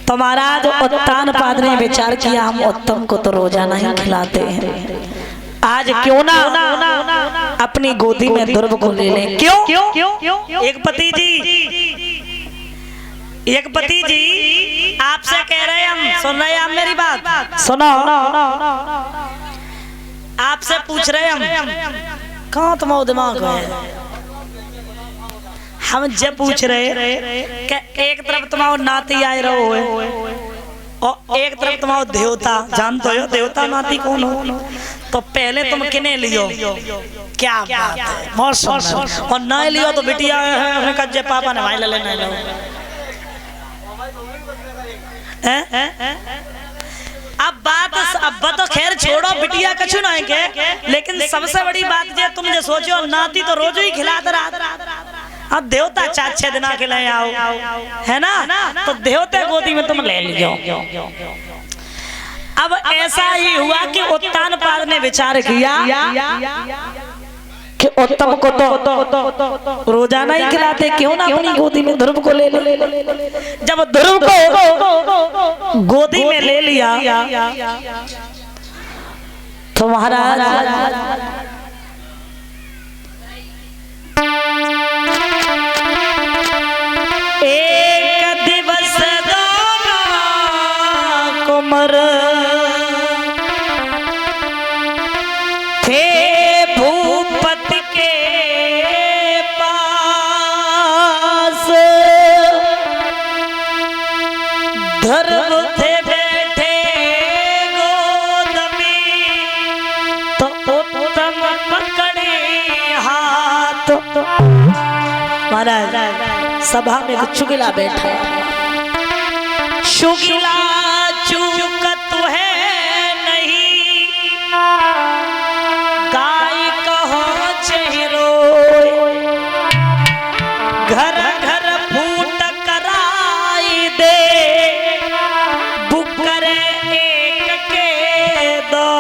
तो महाराज उत्तान पाद ने विचार किया हम उत्तम को तो रोजाना ही खिलाते हैं, आज क्यों ना अपनी गोदी में ध्रुव को ले लें। क्यों? एक पति जी आपसे कह रहे हैं, हम सुन रहे हैं, आप मेरी बात सुनो, आपसे पूछ रहे हैं हम कहाँ तुम्हारा दिमाग है, हम जब पूछ रहे कि एक तरफ तुम्हारा नाती आए रहो है और एक तरफ तुम्हारा देवता, जानते हो देवता नाती कौन हो, तो पहले तुम किने लियो, क्या बात है, बहुत सुंदर, और ना लियो तो बिटिया है कज्जे पापा ने भाई ले लेना लो। अब तो खैर छोड़ो, बिटिया कछु ना के, लेकिन सबसे बड़ी बात जो तुम जो सोचो नाती तो रोज ही खिलाते रहा, अब देवता 4-6 दिन के लिए आओ है ना, तो देवता गोदी में तुम ले लियो। अब ऐसा ही हुआ कि उत्तान पाद ने विचार किया कि उत्तम को तो रोजाना ही खिलाते, क्यों ना अपनी गोदी में ध्रुव को ले ले। जब ध्रुव को गोदी में ले लिया तो महाराज एक दिवस कुमर थे भूपति के पास, ध्रुव थे बैठे गोद में, तो उत्तम पकड़े हाथ। महाराज सभा में चुगिला बैठा, शुगिला चूकत है नहीं, गाय कहो चेहरो, घर घर फूट कराई दे, बुकर एक के दो।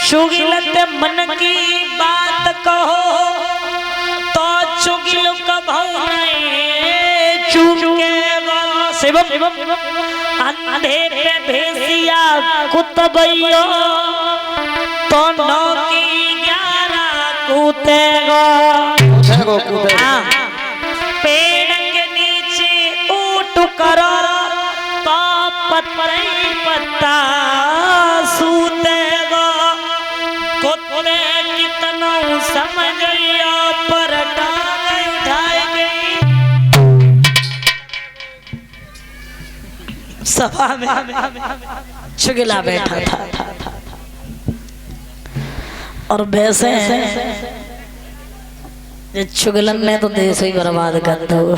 शुगिलत मन की बात कहो तो चुगिल अंधे पे भेसिया कुतबैयो तो 9 की 11 कूतेगो। पेड़ के नीचे ऊट करो तो पत्ता सूतेगो, कुत्ते कितना समझियो पर टांग उठाए गई। सभा में चुगिला बैठा था और वैसे चुगलन ने तो देश ही बर्बाद कर दो।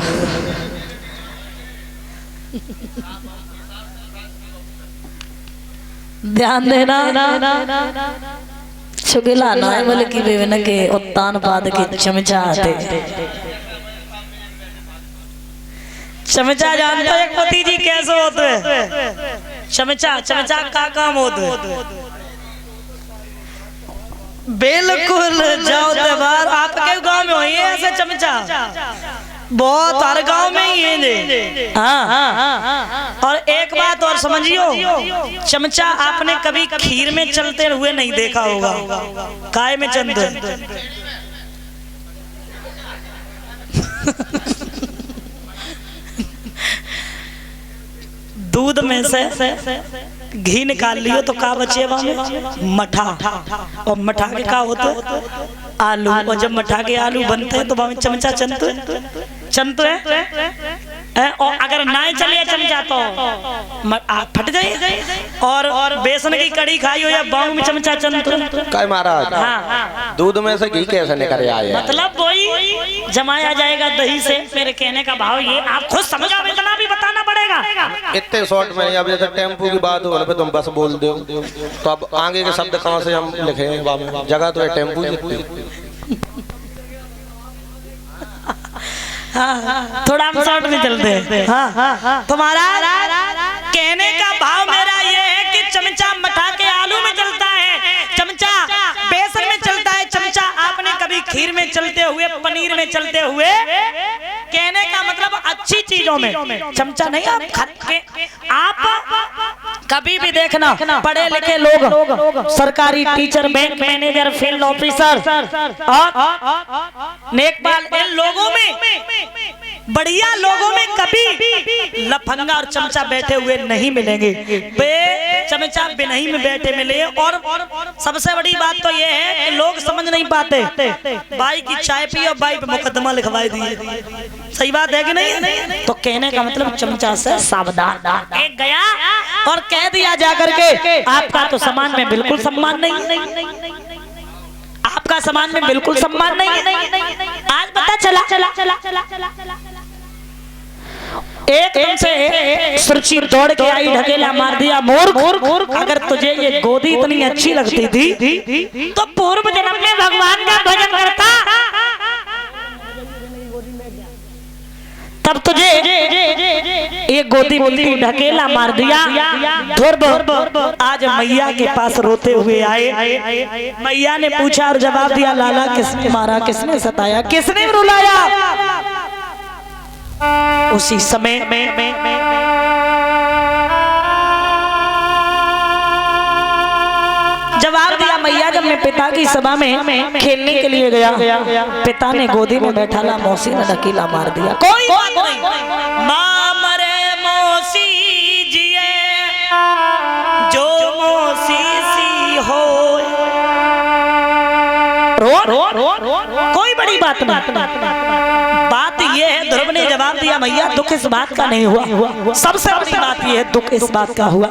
ध्यान देना, चुगिला ना है बल्कि विभिन्न के उत्तान पाद के चमचा आते। चमचा जानते हैं पति जी कैसे होते हैं? चमचा का काम होते है बिल्कुल जाओ त्योहार आपके गांव में हुई है ऐसे चमचा, बहुत हर गांव में ही है। हाँ। और एक बात और समझियो, चमचा आपने कभी खीर में चलते हुए नहीं देखा होगा, काय में चलते दूध में से घी निकाल लियो तो का बचे मठा, और मठा के का होता आलू, और जब मठा के आलू बनते हैं तो वहां चमचा चंत है, और अगर ना चले चमचा तो फट जाए। और बेसन की कड़ी खाई हो या बाऊ में चमचा चंत काय महाराज। हाँ। दूध में से घी कैसे निकल आए? मतलब वही जमाया जाएगा दही से। मेरे कहने का भाव ये आप खुद समझो, इतना भी बताना पड़ेगा। इतने शॉर्ट में अब जैसे टेम्पू की बात हो तुम बस बोल दो तो अब आगे के शब्द कहाँ से हम लिखेंगे? जगह तो है टेम्पू जितनी। हाँ, थोड़ा हम शॉर्ट में चलते हैं। तुम्हारा कहने का भाव मेरा ये है कि चमचा मठा के आलू में चलता है, चमचा बेसन में चलता है, चमचा आपने कभी खीर में चलते हुए, पनीर में चलते हुए कहने का मतलब अच्छी चीजों में चमचा नहीं आप कभी भी देखना पढ़े लिखे लोग, सरकारी teacher, bank manager, field officer और नेकबाल, इन लोगों में, बढ़िया लोगों में कभी लफंगा और चमचा बैठे हुए नहीं मिलेंगे। चमचा बिनही में बैठे मिले। और सबसे बड़ी बात तो ये है कि लोग समझ नहीं पाते, भाई की चाय पी और भाई पे मुकदमा लिखवाई दिए। सही बात है कि नहीं? तो कहने का मतलब चमचा से सावधान। एक गया और कह दिया जाकर के आपका तो समाज में बिल्कुल सम्मान नहीं, आपका समाज में बिल्कुल सम्मान नहीं। आज पता चला एकदम से सुरची दौड़ के आई, ढकेला मार दिया। मूर्ख, अगर तुझे ये गोदी इतनी अच्छी लगती थी तो पूर्व जन्म में भगवान का भजन करता, तब तुझे ये गोदी मिलती। ढकेला मार दिया। आज मैया के पास रोते हुए आए। मैया ने पूछा और जवाब दिया, लाला किसने मारा, किसने सताया, किसने रुलाया? उसी समय जवाब दिया मैया, जब मैं पिता की सभा में खेलने के लिए गया, पिता ने गोदी में बैठाला, मौसी ने ढकेला मार दिया। कोई बात नहीं, मां मरे मौसी जिए, जो मौसी सी हो, कोई बड़ी बात नहीं। बात ये है, ध्रुव ने जवाब दिया, मैया दुख इस बात का नहीं हुआ, सबसे बड़ी बात ये है दुख इस बात का हुआ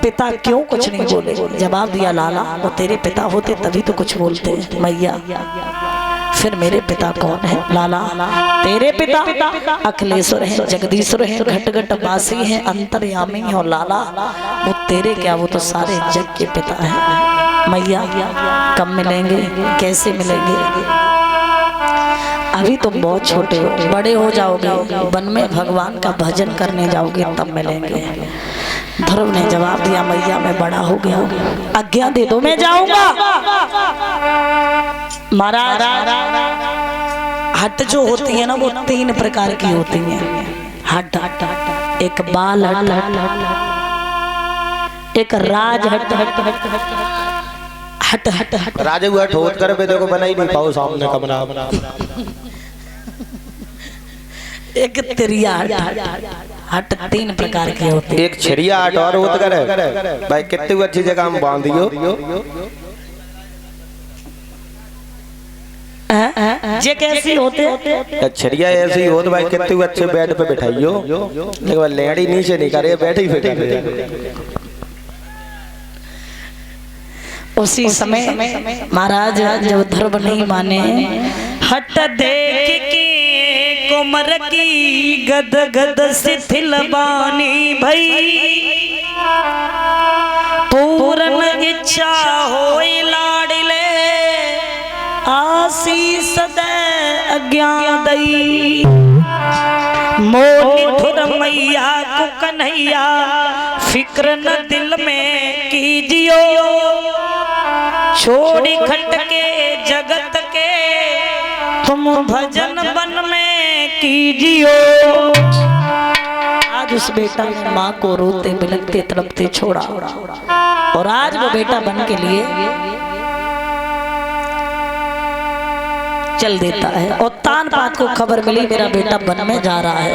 पिता क्यों कुछ नहीं बोले? जवाब दिया, लाला वो तेरे पिता होते तभी तो कुछ बोलते हैं। मैया फिर मेरे पिता कौन है? लाला तेरे पिता अखिलेश्वर हैं, जगदीश्वर हैं, घट घट वासी हैं, अंतर्यामी हैं। और लाला वो तेरे क्या, वो तो सारे जग के पिता हैं। मैया कब मिलेंगे, कैसे मिलेंगे? अभी तुम बहुत छोटे हो, बड़े हो जाओगे, वन में भगवान का भजन करने जाओगे, तब मिलेंगे। ध्रुव ने जवाब दिया, मैया मैं बड़ा हो गया, आज्ञा दे दो मैं जाऊंगा। महाराज हट जो होती है ना, वो 3 प्रकार की होती है। हट, एक बाल हट, एक राज हट, राजे हुआ ठोत कर पे देखो बना ही नहीं पाओ सामने कमरा। एक तिरिया हट 3 प्रकार की होती है। एक छिड़िया हट और होत करे भाई, कितनी अच्छी जगह हम बांध दियो। जे कैसी होते? छिड़िया ऐसी होत भाई, कितने अच्छे बेड पे बैठाइयो, लेकिन लेड़ी नीचे नहीं करे, बैठे ही बैठे। उसी समय महाराज जब ध्रुव नहीं माने, हट देख के कुमर की गद गद शिथिल बानी भई, पूरन इच्छा होई लाडले, आशीष दे अज्ञा दई। मोहि धुर मैया को कन्हैया, फिक्र न दिल में कीजियो, छोड़ी खट के जगत के, तुम भजन बन में कीजियो। आज उस बेटा ने माँ को रोते बिलखते तड़पते छोड़ा, और आज वो बेटा बन के लिए चल देता है। और तान पात को खबर मिली मेरा बेटा वन में जा रहा है।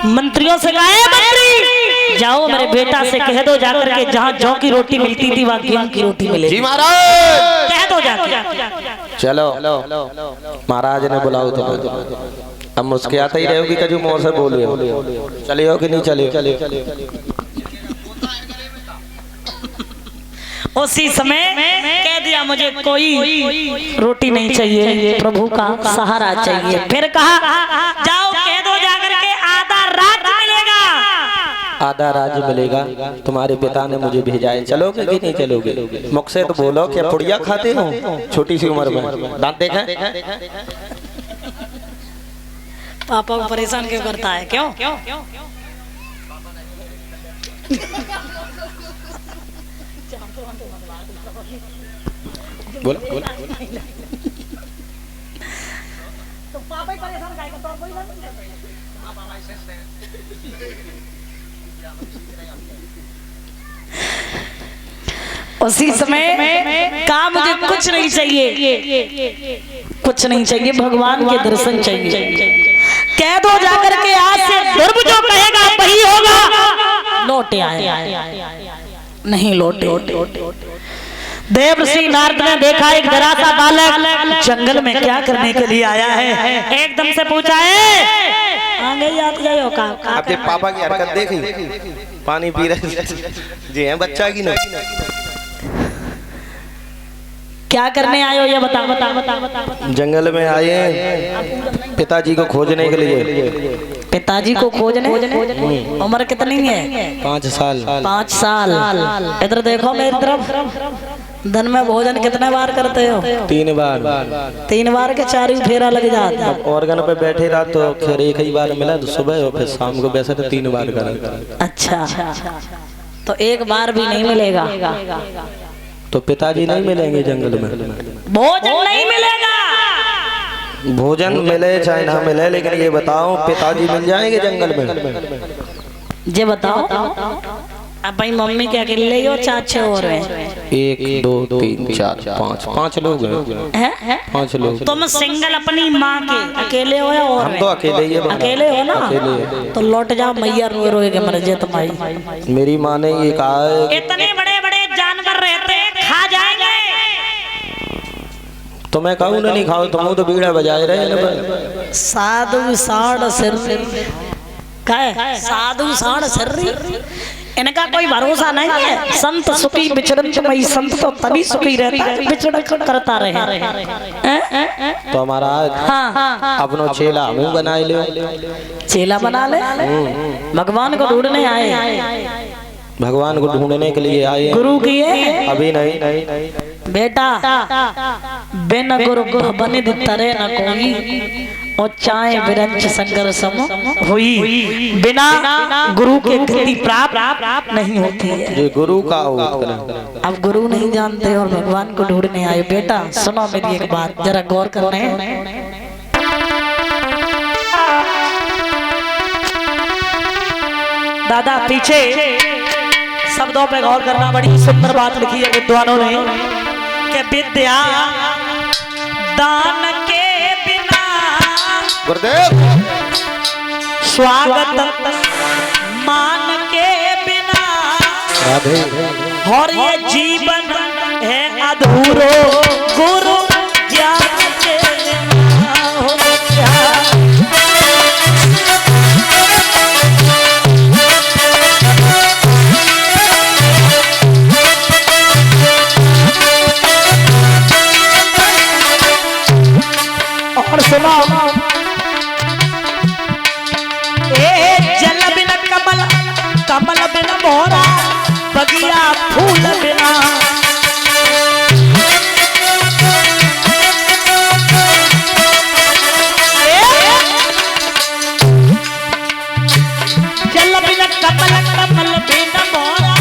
मंत्रियों से कहा, मंत्री जाओ मेरे बेटा से कह दो जाकर के, जहाँ जौ की रोटी मिलती थी वहाँ गेहूं की रोटी मिलेगी। जी महाराज कह दो जाकर। चलो महाराज ने बुलाओ तो अब मुझके आता ही रहोगी, कजू मोर से बोलिए, चलियो कि नहीं चलियो। उसी समय कह दिया, मुझे कोई रोटी नहीं चाहिए, प्रभु का सहारा चाहिए। फिर कहा, जाओ कह दो जाकर के आधा राज्य मिलेगा, आधा राज्य मिलेगा, तुम्हारे पिता ने मुझे भेजा है, चलोगे कि नहीं चलोगे? मुख से तो बोलो, क्या पुड़िया खाते हो छोटी सी उम्र में? दांत देखा? पापा को परेशान क्यों करता है? क्यों? बोलो। तो पापा उसी समय कहा मुझे कुछ नहीं चाहिए, कुछ नहीं चाहिए, भगवान के दर्शन चाहिए। कह दो जाकर के आज से ध्रुव जो कहेगा वही होगा। लौटे आए नहीं लौटे। देवर्षि नारद ने देखा एक जरा सा बालक जंगल में क्या करने के लिए आया है। एकदम से पूछा है आगे जाते जाओ का आपके पापा की हरकत देखी, पानी पी रहे जी हैं बच्चा की नहीं। क्या करने आए हो ये बता। जंगल में आए हैं पिताजी को खोजने के लिए। पिताजी को खोजने? उम्र कितनी है? 5 साल। 5 साल। इधर देखो मेरी तरफ। दिन में भोजन कितने बार करते हो? 3 बार। 3 बार के 4 फेरा लग जाता है। ऑर्गन पे बैठे रहा तो खैर एक ही बार मिला तो सुबह और फिर शाम को, वैसे तो 3 बार करा। अच्छा तो एक बार भी नहीं मिलेगा तो पिताजी नहीं मिलेंगे जंगल में? भोजन नहीं मिलेगा। भोजन मिले चाहे ना मिले, लेकिन ये बताओ पिताजी मिल जाएंगे जंगल में? ये बताओ अब भाई मम्मी के अकेले हो 4-6 और हैं? 1 2 3 4 5 लोग हैं। 5 लोग। तुम सिंगल अपनी माँ के अकेले हो या और? हम तो अकेले ही है। अकेले हो ना? अकेले। तो लौट जाओ, मैया रो रो के मर जाए तुम्हारी। मेरी माँ ने ये कहा है इतने बड़े बड़े जानवर रहते खा जाएंगे। तो मैं कहूँ ना नहीं खाओ, तुम तो बीड़ा बजाए रहे। साधु साढ़ सिर साधु साढ़ सिर, इनका कोई भरोसा नहीं है। संत सुखी बिचरन मई, संत तो तभी सुखी रहता है बिचरण करता रहे। तो हमारा अपनो चेला मुँह बनाए ले। चेला बना ले। भगवान को ढूंढने आए। भगवान को ढूंढने के लिए आए। गुरु की है? अभी नहीं। बेटा बिन गुरु बने तरे न कोई, और चाहे विरंच संगर सम हुई। बिना गुरु के गति प्राप्त नहीं होती है। ये गुरु का हो। अब गुरु नहीं जानते और भगवान को ढूंढने आए। बेटा सुनो मेरी एक बात, जरा गौर करना है। दादा पीछे शब्दों पे गौर करना, बड़ी सुंदर बात लिखी है विद्वानों ने कि विद्या दान के बिना गुरुदेव स्वागत मान के बिना राधे, और ये जीवन है अधूरो गुरु ज्ञान के बिना हो क्या। और सुनो, जल बिना कमल, कमल बिना मोहरा, बगिया फूल बिना। जल बिना कमल, कमल बिना मोहरा,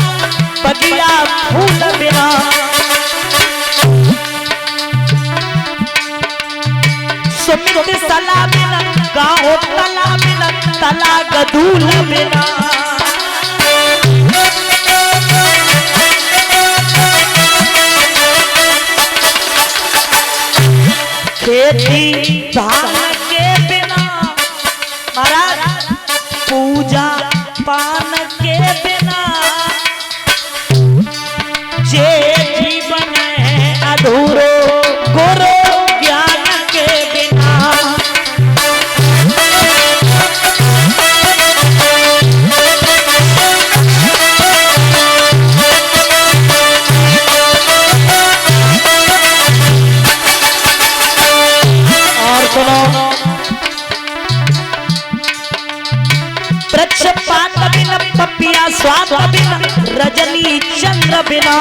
बगिया फूल बिना। सुमित सला बिना, गाओ तला बिना, तला गदूल बिना। खेती धान के बिना, महाराज पूजा पान के बिना, जे जीवन है अधूरो गुरु ज्ञान के बिना। और सुनो, वृक्ष पात बिना, पपिया स्वाद बिना, रजनी चंद्र बिना।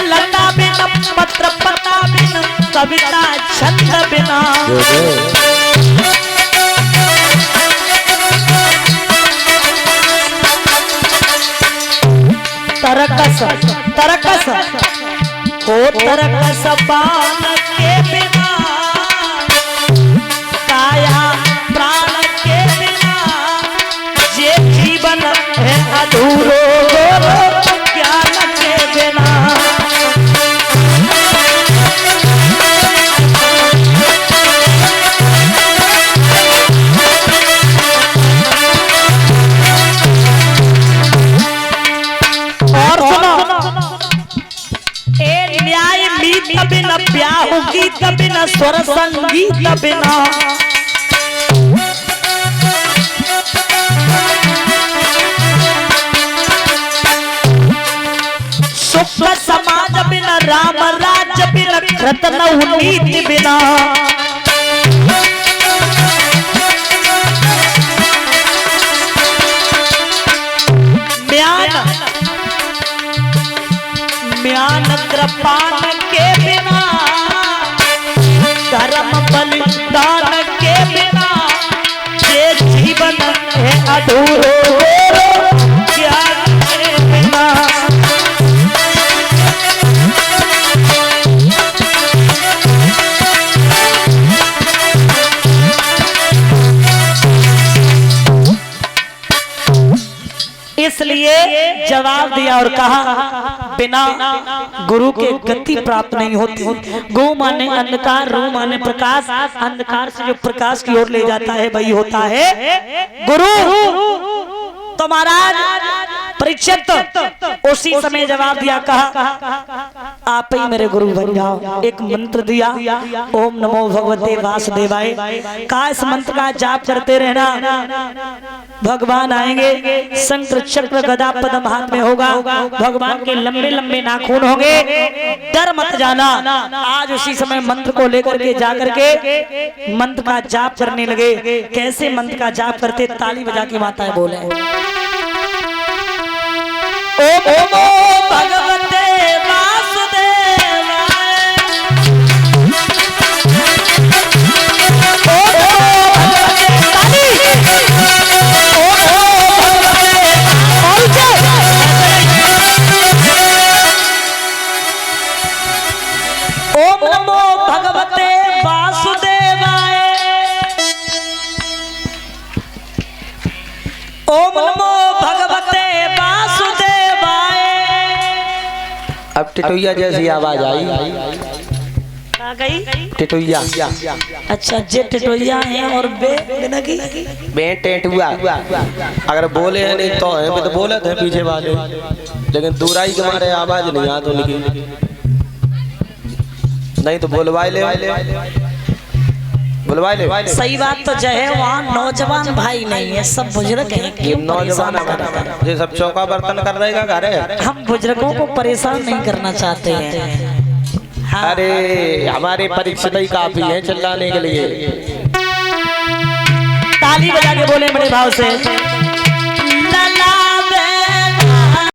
लता बिना, पत्र पता बिना, कविता छंद बिना। तरकस तरकस ओ तरकस पान के बिना काया प्राण के बिना ये जीवन है अधूरो ज्ञान के बिना। और सुनो ए न्याय मीत बिना ब्याह गीत बिना स्वर संगीत बिना सुख समाज बिना राम राज्य बिना रत्न नीति बिना म्यान कृपान के बिना धर्म बलिदान के बिना ये जीवन है अधूरो ज्ञान के बिना। इसलिए जवाब दिया और कहा बिना गुरु के गति प्राप्त नहीं होती। गो माने अंधकार, रू माने प्रकाश, अंधकार से जो प्रकाश की ओर ले जाता है वही होता है गुरु। तो महाराज परीक्षित उसी समय जवाब दिया, कहा आप ही मेरे गुरु बन जाओ। एक मंत्र दिया, ओम नमो भगवते वासुदेवाय। कहा इस मंत्र का जाप करते रहना, भगवान आएंगे, शंकर चक्र गदा पद्म हाथ में होगा, भगवान के लंबे लंबे नाखून होंगे, डर मत जाना। आज उसी समय मंत्र को लेकर के जाकर के मंत्र का जाप करने लगे। कैसे मंत्र का जाप करते, ताली बजा के माताएं बोले ओम नमो भगवते वासुदेवाय। ओम नमो भगवते वासुदेवाय। ओम नमो भगवते वासुदेवाय। अब टिटोइया जैसी आवाज आई, आ गई टिटोइया। अच्छा जे टिटोइया है और बे टेटुआ। अगर बोले हैं नहीं तो है, तो बोले थे पीछे वाले, लेकिन दूराई के मारे आवाज नहीं आती उनकी, नहीं तो बोलवाए ले बुलवाए ले। सही बात तो जो है वहाँ नौजवान भाई नहीं है, सब बुजुर्ग हैं। क्यों नौजवान ये सब चौका बर्तन कर देगा घर है। हम बुजुर्गों को परेशान नहीं करना चाहते हैं। हाँ। अरे हमारे परीक्षित ही काफी है चिल्लाने के लिए। ताली बजा के बोले बड़े भाव से।